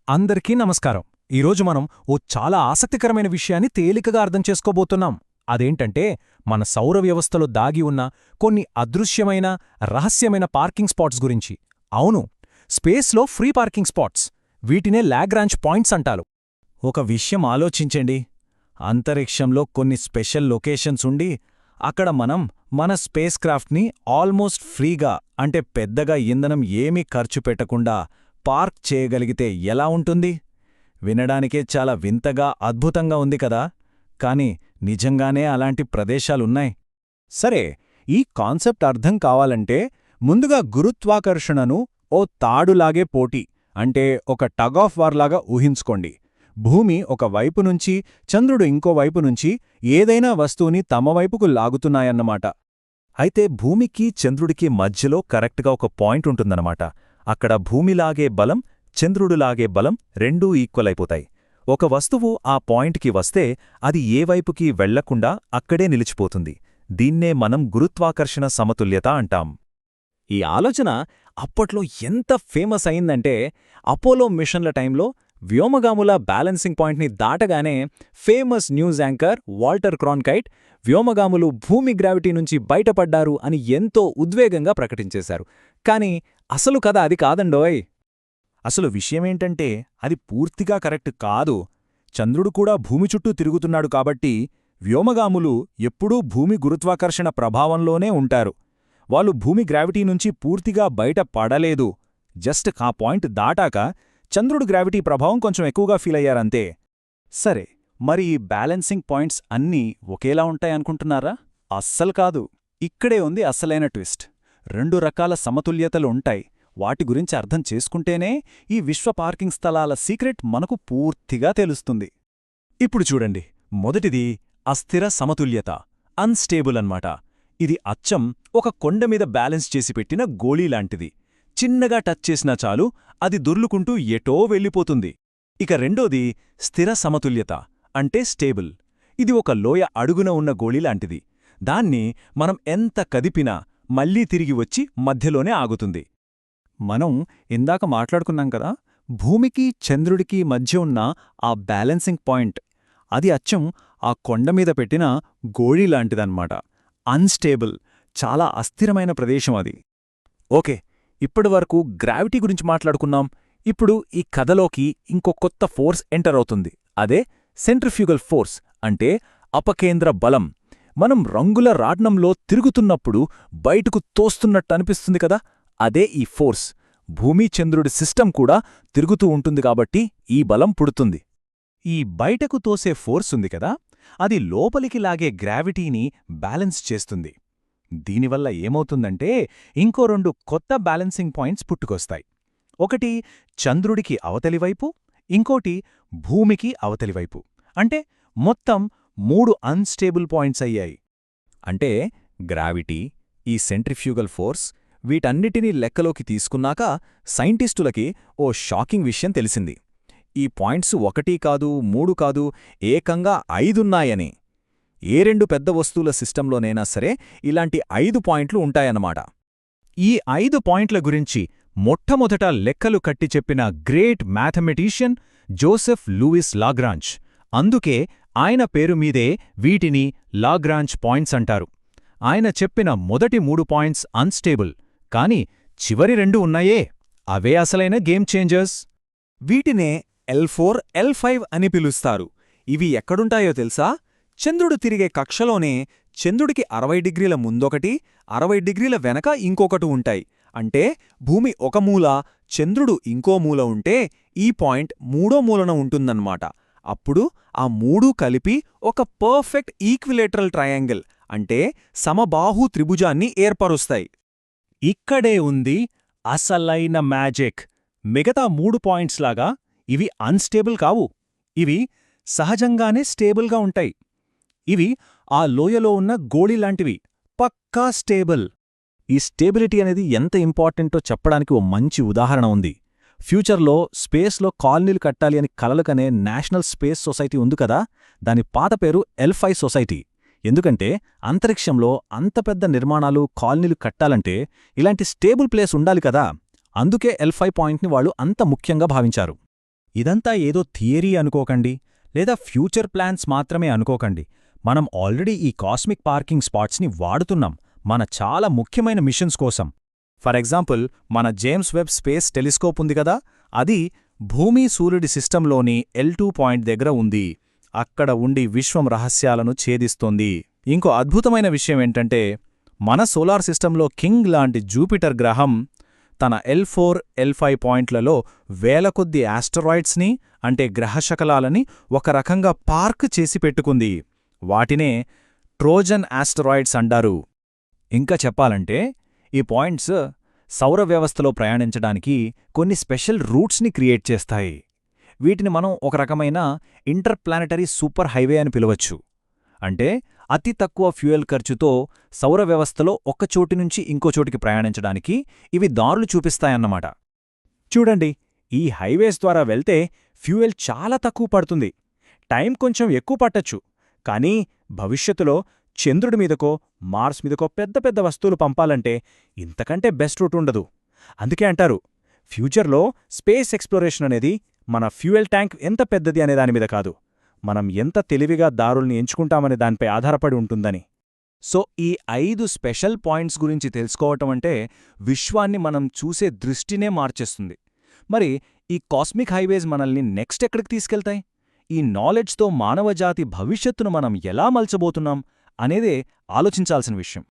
అందరికీ నమస్కారం. ఈరోజు మనం ఓ చాలా ఆసక్తికరమైన విషయాన్ని తేలికగా అర్థం చేసుకోబోతున్నాం. అదేంటంటే మన సౌర వ్యవస్థలో దాగి ఉన్న కొన్ని అదృశ్యమైన, రహస్యమైన పార్కింగ్ స్పాట్స్ గురించి. అవును, స్పేస్లో ఫ్రీ పార్కింగ్ స్పాట్స్. వీటినే లాగ్రాంజ్ పాయింట్స్ అంటారు. ఒక విషయం ఆలోచించండి. అంతరిక్షంలో కొన్ని స్పెషల్ లొకేషన్స్ ఉండి అక్కడ మనం మన స్పేస్ క్రాఫ్ట్ని ఆల్మోస్ట్ ఫ్రీగా, అంటే పెద్దగా ఇంధనం ఏమీ ఖర్చు పెట్టకుండా పార్క్ చేయగలిగితే ఎలా ఉంటుంది? వినడానికే చాలా వింతగా, అద్భుతంగా ఉంది కదా. కాని నిజంగానే అలాంటి ప్రదేశాలున్నాయి. సరే, ఈ కాన్సెప్ట్ అర్థం కావాలంటే ముందుగా గురుత్వాకర్షణను ఓ తాడులాగే పోటీ, అంటే ఒక టగ్ ఆఫ్ వార్లాగా ఊహించుకోండి. భూమి ఒక వైపు నుంచి, చంద్రుడు ఇంకో వైపు నుంచి ఏదైనా వస్తువుని తమ వైపుకు లాగుతున్నాయన్నమాట. అయితే భూమికి చంద్రుడికి మధ్యలో కరెక్ట్గా ఒక పాయింట్ ఉంటుందన్నమాట. అక్కడ భూమిలాగే బలం, చంద్రుడులాగే బలం రెండూ ఈక్వల్ అయిపోతాయి. ఒక వస్తువు ఆ పాయింట్కి వస్తే అది ఏ వైపుకి వెళ్లకుండా అక్కడే నిలిచిపోతుంది. దీన్నే మనం గురుత్వాకర్షణ సమతుల్యత అంటాం. ఈ ఆలోచన అప్పట్లో ఎంత ఫేమస్ అయిందంటే, అపోలో మిషన్ల టైంలో వ్యోమగాముల బ్యాలెన్సింగ్ పాయింట్ని దాటగానే ఫేమస్ న్యూస్ యాంకర్ వాల్టర్ క్రాన్కైట్ వ్యోమగాములు భూమి గ్రావిటీ నుంచి బయటపడ్డారు అని ఎంతో ఉద్వేగంగా ప్రకటించేశారు. కాని అసలు కథ అది కాదండోయ్. అసలు విషయమేంటంటే అది పూర్తిగా కరెక్ట్ కాదు. చంద్రుడు కూడా భూమి చుట్టూ తిరుగుతున్నాడు కాబట్టి వ్యోమగాములు ఎప్పుడూ భూమి గురుత్వాకర్షణ ప్రభావంలోనే ఉంటారు. వాళ్ళు భూమి గ్రావిటీ నుంచి పూర్తిగా బయట పడలేదు. జస్ట్ ఆ పాయింట్ దాటాక చంద్రుడు గ్రావిటీ ప్రభావం కొంచెం ఎక్కువగా ఫీలయ్యారంతే. సరే, మరి ఈ బ్యాలెన్సింగ్ పాయింట్స్ అన్నీ ఒకేలా ఉంటాయనుకుంటున్నారా? అస్సలు కాదు. ఇక్కడే ఉంది అస్సలైన ట్విస్ట్. రెండు రకాల సమతుల్యతలు ఉంటాయి. వాటి గురించి అర్థం చేసుకుంటేనే ఈ విశ్వ పార్కింగ్ స్థలాల సీక్రెట్ మనకు పూర్తిగా తెలుస్తుంది. ఇప్పుడు చూడండి, మొదటిది అస్థిర సమతుల్యత, అన్స్టేబుల్ అన్నమాట. ఇది అచ్చం ఒక కొండమీద బ్యాలెన్స్ చేసి పెట్టిన గోళీలాంటిది. చిన్నగా టచ్ చేసినా చాలు అది దొర్లుకుంటూ ఎటో వెళ్ళిపోతుంది. ఇక రెండోది స్థిర సమతుల్యత, అంటే స్టేబుల్. ఇది ఒక లోయ అడుగున ఉన్న గోళీలాంటిది. దాన్ని మనం ఎంత కదిపినా మళ్లీ తిరిగి వచ్చి మధ్యలోనే ఆగుతుంది. మనం ఇందాక మాట్లాడుకున్నాం కదా, భూమికి చంద్రుడికి మధ్య ఉన్న ఆ బ్యాలెన్సింగ్ పాయింట్, అది అచ్చం ఆ కొండమీద పెట్టిన గోళీలాంటిదన్నమాట. అన్స్టేబుల్, చాలా అస్థిరమైన ప్రదేశం అది. ఓకే, ఇప్పటివరకు గ్రావిటీ గురించి మాట్లాడుకున్నాం. ఇప్పుడు ఈ కథలోకి ఇంకో కొత్త ఫోర్స్ ఎంటర్ అవుతుంది. అదే సెంట్రిఫ్యూగల్ ఫోర్స్, అంటే అపకేంద్ర బలం. మనం రంగుల రాట్నంలో తిరుగుతున్నప్పుడు బయటకు తోస్తున్నట్టనిపిస్తుంది కదా, అదే ఈ ఫోర్స్. భూమి చంద్రుడి సిస్టమ్ కూడా తిరుగుతూ ఉంటుంది కాబట్టి ఈ బలం పుడుతుంది. ఈ బయటకు తోసే ఫోర్స్ ఉంది కదా, అది లోపలికి లాగే గ్రావిటీని బ్యాలెన్స్ చేస్తుంది. దీనివల్ల ఏమవుతుందంటే ఇంకో రెండు కొత్త బ్యాలెన్సింగ్ పాయింట్స్ పుట్టుకొస్తాయి. ఒకటి చంద్రుడికి అవతలివైపు, ఇంకోటి భూమికి అవతలివైపు. అంటే మొత్తం 3 అన్స్టేబుల్ పాయింట్స్ అయ్యాయి. అంటే గ్రావిటీ, ఈ సెంట్రిఫ్యూగల్ ఫోర్స్, వీటన్నిటినీ లెక్కలోకి తీసుకున్నాక సైంటిస్టులకి ఓ షాకింగ్ విషయం తెలిసింది. ఈ పాయింట్స్ 1 కాదు, 3 కాదు, ఏకంగా 5ఉన్నాయని. ఏ రెండు పెద్ద వస్తువుల సిస్టంలోనైనా సరే ఇలాంటి 5 పాయింట్లు ఉంటాయన్నమాట. ఈ 5 పాయింట్ల గురించి మొట్టమొదట లెక్కలు కట్టి చెప్పిన great mathematician Joseph Louis Lagrange. అందుకే ఆయన పేరు మీదే వీటిని లాగ్రాంజ్ పాయింట్స్ అంటారు. ఆయన చెప్పిన మొదటి 3 పాయింట్స్ అన్స్టేబుల్, కాని చివరి 2 ఉన్నాయే, అవే అసలైన గేమ్ చేంజర్స్. వీటినే L4, L5 అని పిలుస్తారు. ఇవి ఎక్కడుంటాయో తెలుసా? చంద్రుడు తిరిగే కక్షలోనే చంద్రుడికి 60 డిగ్రీల ముందొకటి, 60 డిగ్రీల వెనక ఇంకొకటి ఉంటాయి. అంటే భూమి ఒక మూల, చంద్రుడు ఇంకో మూల ఉంటే ఈ పాయింట్ 3వ మూలన ఉంటుందన్నమాట. అప్పుడు ఆ 3 కలిపి ఒక పర్ఫెక్ట్ ఈక్విలేటరల్ ట్రయాంగిల్, అంటే సమబాహు త్రిభుజాన్ని ఏర్పరుస్తాయి. ఇక్కడే ఉంది అసలైన మ్యాజిక్. మిగతా 3 పాయింట్స్లాగా ఇవి అన్స్టేబుల్ కావు. ఇవి సహజంగానే స్టేబుల్గా ఉంటాయి. ఇవి ఆ లోయలో ఉన్న గోళీలాంటివి, పక్కా స్టేబుల్. ఈ స్టేబిలిటీ అనేది ఎంత ఇంపార్టెంటో చెప్పడానికి ఓ మంచి ఉదాహరణ ఉంది. ఫ్యూచర్లో స్పేస్లో కాలనీలు కట్టాలి అని కలలుకనే నేషనల్ స్పేస్ సొసైటీ ఉంది కదా, దాని పాత పేరు L5 సొసైటీ. ఎందుకంటే అంతరిక్షంలో అంత పెద్ద నిర్మాణాలు, కాలనీలు కట్టాలంటే ఇలాంటి స్టేబుల్ ప్లేస్ ఉండాలి కదా. అందుకే L5 పాయింట్ని వాళ్ళు అంత ముఖ్యంగా భావించారు. ఇదంతా ఏదో థియరీ అనుకోకండి, లేదా ఫ్యూచర్ ప్లాన్స్ మాత్రమే అనుకోకండి. మనం ఆల్రెడీ ఈ కాస్మిక్ పార్కింగ్ స్పాట్స్ని వాడుతున్నాం మన చాలా ముఖ్యమైన మిషన్స్ కోసం. ఫర్ ఎగ్జాంపుల్, మన జేమ్స్ వెబ్ స్పేస్ టెలిస్కోప్ ఉంది కదా, అది భూమి సూర్యుడి సిస్టంలోని L2 పాయింట్ దగ్గర ఉంది. అక్కడ ఉండి విశ్వం రహస్యాలను ఛేదిస్తోంది. ఇంకో అద్భుతమైన విషయమేంటంటే, మన సోలార్ సిస్టంలో కింగ్ లాంటి జూపిటర్ గ్రహం తన L4, L5 పాయింట్లలో వేల కొద్ది ఆస్టరాయిడ్స్ని, అంటే గ్రహశకలాలని ఒక రకంగా పార్క్ చేసి పెట్టుకుంది. వాటినే ట్రోజన్ ఆస్టరాయిడ్స్ అంటారు. ఇంకా చెప్పాలంటే ఈ పాయింట్స్ సౌర వ్యవస్థలో ప్రయాణించడానికి కొన్ని స్పెషల్ రూట్స్ని క్రియేట్ చేస్తాయి. వీటిని మనం ఒక రకమైన ఇంటర్ప్లానెటరీ సూపర్ హైవే అని పిలవచ్చు. అంటే అతి తక్కువ ఫ్యూయల్ ఖర్చుతో సౌర వ్యవస్థలో ఒక చోటి నుంచి ఇంకో చోటికి ప్రయాణించడానికి ఇవి దారులు చూపిస్తాయన్నమాట. చూడండి, ఈ హైవేస్ ద్వారా వెళ్తే ఫ్యూయల్ చాలా తక్కువ పడుతుంది, టైం కొంచెం ఎక్కువ పట్టచ్చు. కానీ భవిష్యత్తులో చంద్రుడి మీదకో మార్స్ మీదకో పెద్ద పెద్ద వస్తువులు పంపాలంటే ఇంతకంటే బెస్ట్ రూట్ ఉండదు. అందుకే అంటారు, ఫ్యూచర్లో స్పేస్ ఎక్స్ప్లోరేషన్ అనేది మన ఫ్యూయల్ ట్యాంక్ ఎంత పెద్దది అనే దానిమీద కాదు, మనం ఎంత తెలివిగా దారుల్ని ఎంచుకుంటామనే దానిపై ఆధారపడి ఉంటుందని. సో ఈ 5 స్పెషల్ పాయింట్స్ గురించి తెలుసుకోవటం అంటే విశ్వాన్ని మనం చూసే దృష్టినే మార్చేస్తుంది. మరి ఈ కాస్మిక్ హైవేస్ మనల్ని నెక్స్ట్ ఎక్కడికి తీసుకెళ్తాయి? ఈ నాలెడ్జ్తో మానవజాతి భవిష్యత్తును మనం ఎలా మలచబోతున్నాం అనేదే ఆలోచించాల్సిన విషయం.